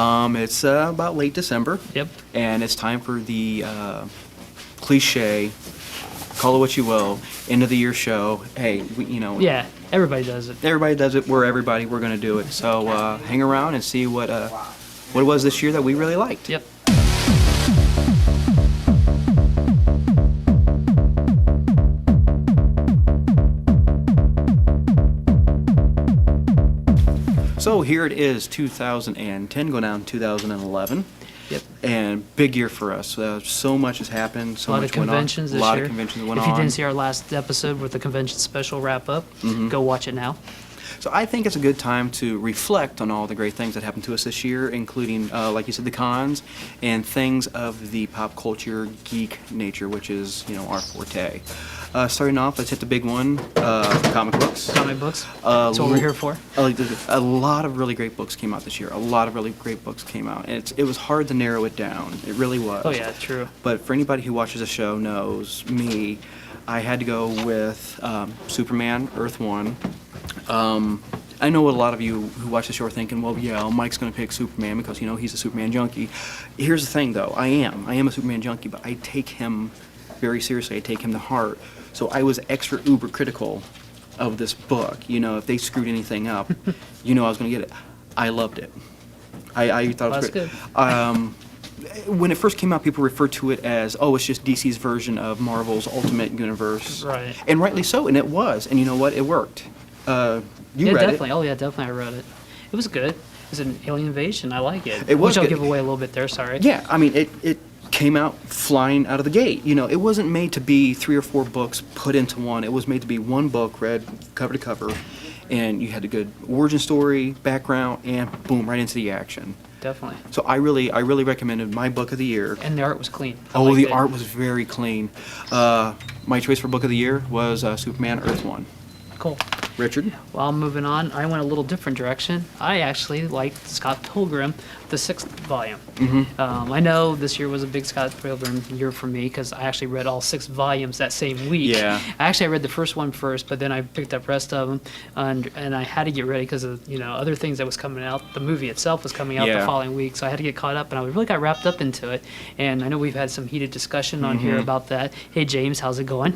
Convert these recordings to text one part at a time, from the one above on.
It's about late December. Yep. And it's time for the cliche, call it what you will, end of the year show. Hey, Yeah, everybody does it. everybody does it. We're everybody. We're going to do it. So hang around and see what it was this year that we really liked. Yep. So here it is, 2010, going down 2011. Yep. And big year for us. So much has happened. So A lot much of went on. conventions this A lot year. of conventions went If on. you didn't see our last episode with the convention special wrap up, go watch it now. So I think it's a good time to reflect on all the great things that happened to us this year, including, like you said, the cons and things of the pop culture geek nature, which is, our forte. Starting off, let's hit the big one, comic books. Comic books. That's what we're here for. A lot of really great books came out this year. A lot of really great books came out. And it was hard to narrow it down. It really was. Oh, yeah, true. But for anybody who watches the show knows me, I had to go with Superman, Earth 1. I know what a lot of you who watch the show are thinking, well, yeah, Mike's going to pick Superman because, he's a Superman junkie. Here's the thing, though. I am a Superman junkie, but I take him very seriously. I take him to heart. So I was extra uber critical of this book. If they screwed anything up, I was going to get it. I loved it. I thought it was great. That's good. When it first came out, people referred to it as, it's just DC's version of Marvel's Ultimate Universe. Right. And rightly so, and it was. And you know what? It worked. You Yeah, read definitely. it. Oh, yeah, definitely. I read it. It was good. It was an alien invasion. I like it. It was Which I'll good. give away a little bit there. Sorry. Yeah, I mean, it came out flying out of the gate. It wasn't made to be 3 or 4 books put into one. It was made to be one book read cover to cover, and you had a good origin story, background, and boom, right into the action. Definitely. So I really recommended my book of the year. And the art was clean. I Oh, liked the it. art was very clean. My choice for book of the year was Superman Earth 1. Cool. Richard? Well, moving on, I went a little different direction. I actually liked Scott Pilgrim, the 6th volume. I know this year was a big Scott Pilgrim year for me because I actually read all 6 volumes that same week. Yeah. I read the first one first, but then I picked up the rest of them, and I had to get ready because of other things that was coming out. The movie itself was coming out the Yeah. following week, so I had to get caught up, and I really got wrapped up into it. And I know we've had some heated discussion on here about that. Hey, James, how's it going?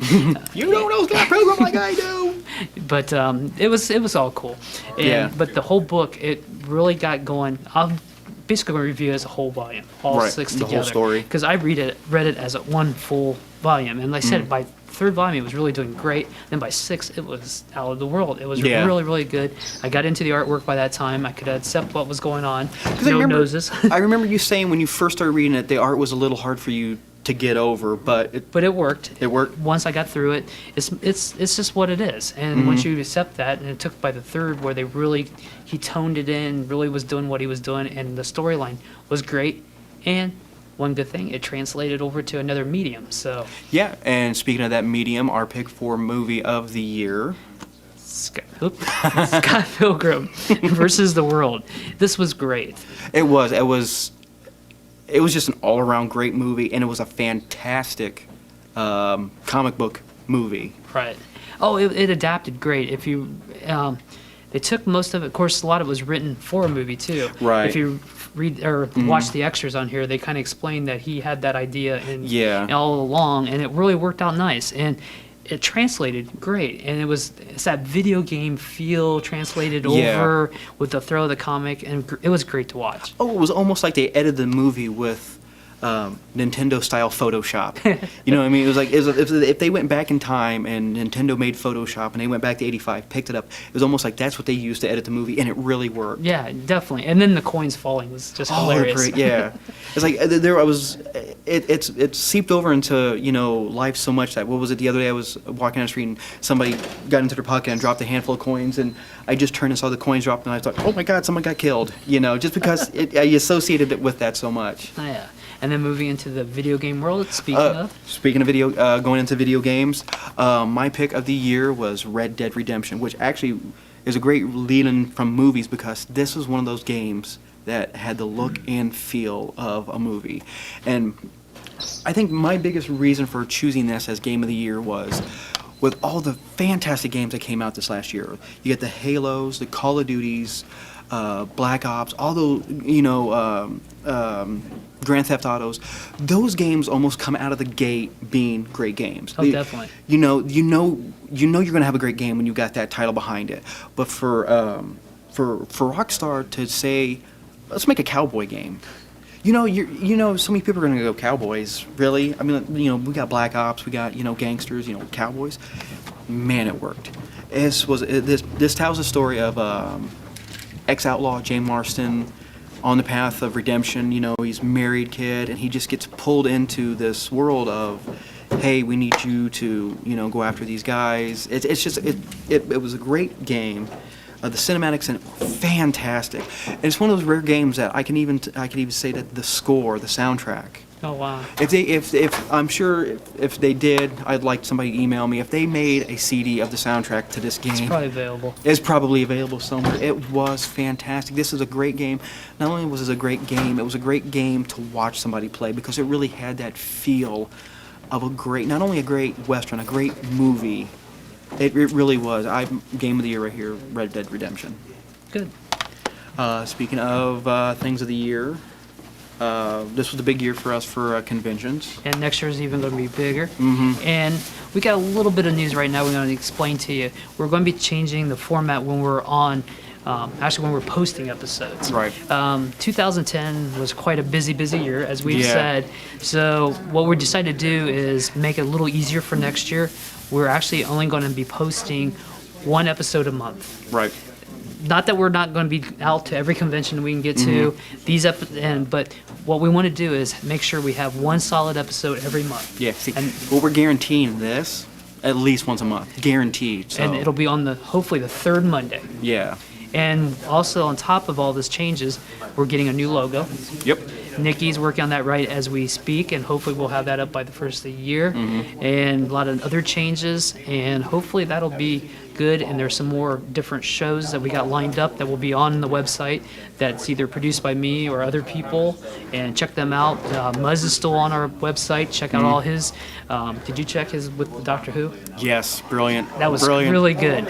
You don't know Scott Pilgrim like I do! But it was all cool. And, Yeah. But the whole book, it really got going. I'm basically going to review it as a whole volume, all Right, 6 the whole together. story. Because I read it as one full volume, and like I said, by 3rd volume it was really doing great. Then by 6 it was out of the world. It was Yeah. really, really good. I got into the artwork by that time. I could accept what was going on. 'Cause I No remember- noses. I remember you saying when you first started reading it, the art was a little hard for you to get over, but But it worked. it worked. Once I got through it, it's just what it is. And once you accept that, and it took by the 3rd where he toned it in, really was doing what he was doing, and the storyline was great. And one good thing, it translated over to another medium. So And speaking of that medium, our pick for movie of the year. Scott Pilgrim versus the World. This was great. It was just an all-around great movie, and it was a fantastic comic book movie. Right. Oh, it adapted great. If you, they took most of it. Of course, a lot of it was written for a movie too. Right. If you read or watch the extras on here, they kind of explain that he had that idea and all along, and it really worked out nice. And it translated great, and it's that video game feel translated over with the throw of the comic, and it was great to watch. Oh, it was almost like they edited the movie with Nintendo-style Photoshop. You know what I mean? It was like if they went back in time and Nintendo made Photoshop and they went back to '85, picked it up. It was almost like that's what they used to edit the movie, and it really worked. Yeah, definitely. And then the coins falling was just hilarious. Great, yeah. It's like it seeped over into life so much that what was it the other day I was walking down the street and somebody got into their pocket and dropped a handful of coins, and I just turned and saw the coins drop, and I thought, oh my God, someone got killed. Just because I associated it with that so much. Oh, yeah. And then moving into the video game world, speaking of Going into video games, my pick of the year was Red Dead Redemption, which actually is a great lead-in from movies because this was one of those games that had the look and feel of a movie. And I think my biggest reason for choosing this as game of the year was with all the fantastic games that came out this last year. You get the Halos, the Call of Duties, Black Ops, all those, Grand Theft Autos, those games almost come out of the gate being great games. Oh, definitely. You know you're going to have a great game when you got that title behind it. But for Rockstar to say, let's make a cowboy game. So many people are going to go Cowboys. Really? I mean, we got Black Ops, we got gangsters, Cowboys. Man, it worked. This tells the story of ex-outlaw James Marston on the path of redemption. He's a married kid, and he just gets pulled into this world of, hey, we need you to go after these guys. It was a great game. The cinematics in it were fantastic, and it's one of those rare games that I can even say that the soundtrack. Oh wow! If I'm sure if they did, I'd like somebody to email me. If they made a CD of the soundtrack to this game, it's probably available. It's probably available somewhere. It was fantastic. This is a great game. Not only was it a great game, it was a great game to watch somebody play because it really had that feel of not only a great Western, a great movie. It really was. Game of the year right here, Red Dead Redemption. Good. Speaking of things of the year, this was a big year for us for conventions. And next year is even going to be bigger. Mm-hmm. And we got a little bit of news right now we're going to explain to you. We're going to be changing the format when we're on, when we're posting episodes. Right. 2010 was quite a busy year, as we've said. So what we decided to do is make it a little easier for next year. We're actually only going to be posting one episode a month. Right. Not that we're not going to be out to every convention we can get to, but what we want to do is make sure we have one solid episode every month. Yeah. See, we're guaranteeing this at least once a month, guaranteed. So. And it'll be on hopefully the third Monday. Yeah. And also on top of all this changes, we're getting a new logo. Yep. Nikki's working on that right as we speak, and hopefully we'll have that up by the first of the year. Mm-hmm. And a lot of other changes, and hopefully that'll be good. And there's some more different shows that we got lined up that will be on the website that's either produced by me or other people, and check them out. Muzz is still on our website. Check out all his. Did you check his with Doctor Who? Yes, brilliant. That was really good.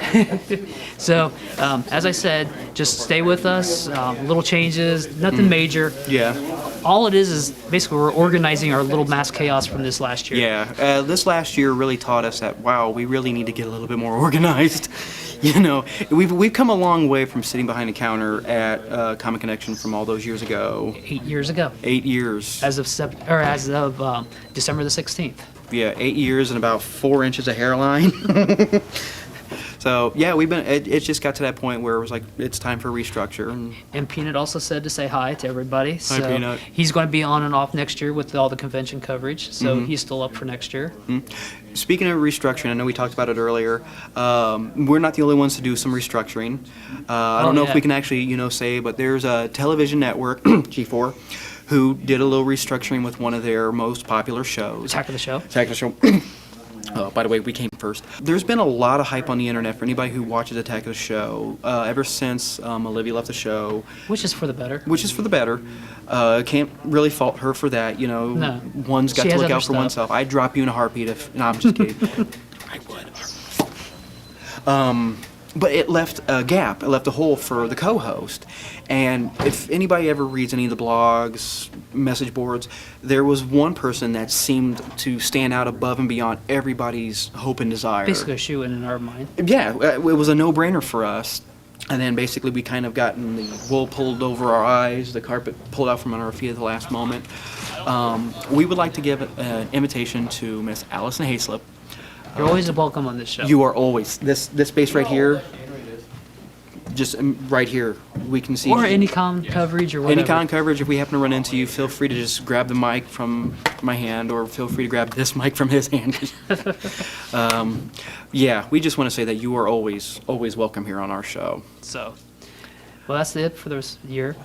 So, as I said, just stay with us. Little changes, nothing major. Yeah. All it is basically we're organizing our little mass chaos from this last year. Yeah. This last year really taught us that, wow, we really need to get a little bit more organized. We've come a long way from sitting behind a counter at Comic Connection from all those years ago. 8 years ago. 8 years. As of December the 16th. Yeah, 8 years and about 4 inches of hairline. So yeah, it just got to that point where it was like it's time for a restructure. And Peanut also said to say hi to everybody. Hi, Peanut. He's going to be on and off next year with all the convention coverage. So he's still up for next year. Mm-hmm. Speaking of restructuring, I know we talked about it earlier. We're not the only ones to do some restructuring. I don't know if we can actually say, but there's a television network, G4, who did a little restructuring with one of their most popular shows. Attack of the Show. Attack of the Show. Oh, by the way, we came first. There's been a lot of hype on the internet for anybody who watches Attack of the Show ever since Olivia left the show. Which is for the better. Can't really fault her for that. No. One's got to look out for oneself. I'd drop you in a heartbeat if... No, I'm just kidding. I would. But it left a gap. It left a hole for the co-host. And if anybody ever reads any of the blogs, message boards, there was one person that seemed to stand out above and beyond everybody's hope and desire. Basically a shoe in our mind. Yeah, it was a no-brainer for us. And then basically we kind of gotten the wool pulled over our eyes, the carpet pulled out from under our feet at the last moment. We would like to give an invitation to Miss Allison Hayslip. You're always welcome on this show. You are always. This space right here, just right here, we can see. Or any con coverage or whatever. Any con coverage, if we happen to run into you, feel free to just grab the mic from my hand, or feel free to grab this mic from his hand. Yeah, we just want to say that you are always welcome here on our show. So, well, that's it for this year.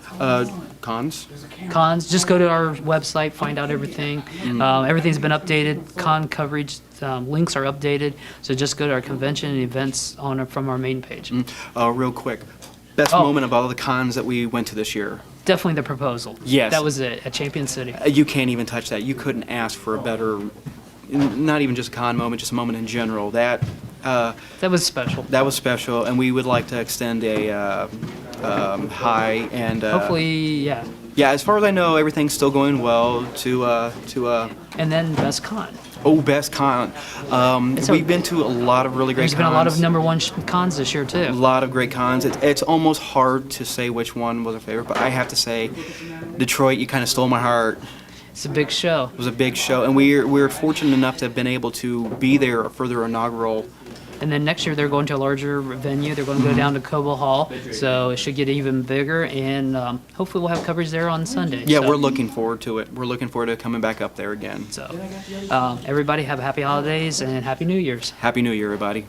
Cons? Cons, just go to our website, find out everything. Everything's been updated. Con coverage links are updated. So just go to our convention and events from our main page. Real quick, best moment of all the cons that we went to this year? Definitely the proposal. Yes. That was it, at Champion City. You can't even touch that. You couldn't ask for a better, not even just a con moment, just a moment in general. That was special. That was special, and we would like to extend a high, and Hopefully, yeah. yeah, as far as I know, everything's still going well. And then Best Con. Oh, Best Con. We've been to a lot of really great There's cons. been a lot of #1 cons this year, too. A lot of great cons. It's almost hard to say which one was a favorite, but I have to say, Detroit, you kind of stole my heart. It's a big show. It was a big show, and we're fortunate enough to have been able to be there for their inaugural. And then next year they're going to a larger venue. They're going to go down to Cobo Hall, so it should get even bigger. And hopefully we'll have coverage there on Sunday. Yeah, so, we're looking forward to it. We're looking forward to coming back up there again. So everybody have happy holidays and happy New Year's. Happy New Year, everybody.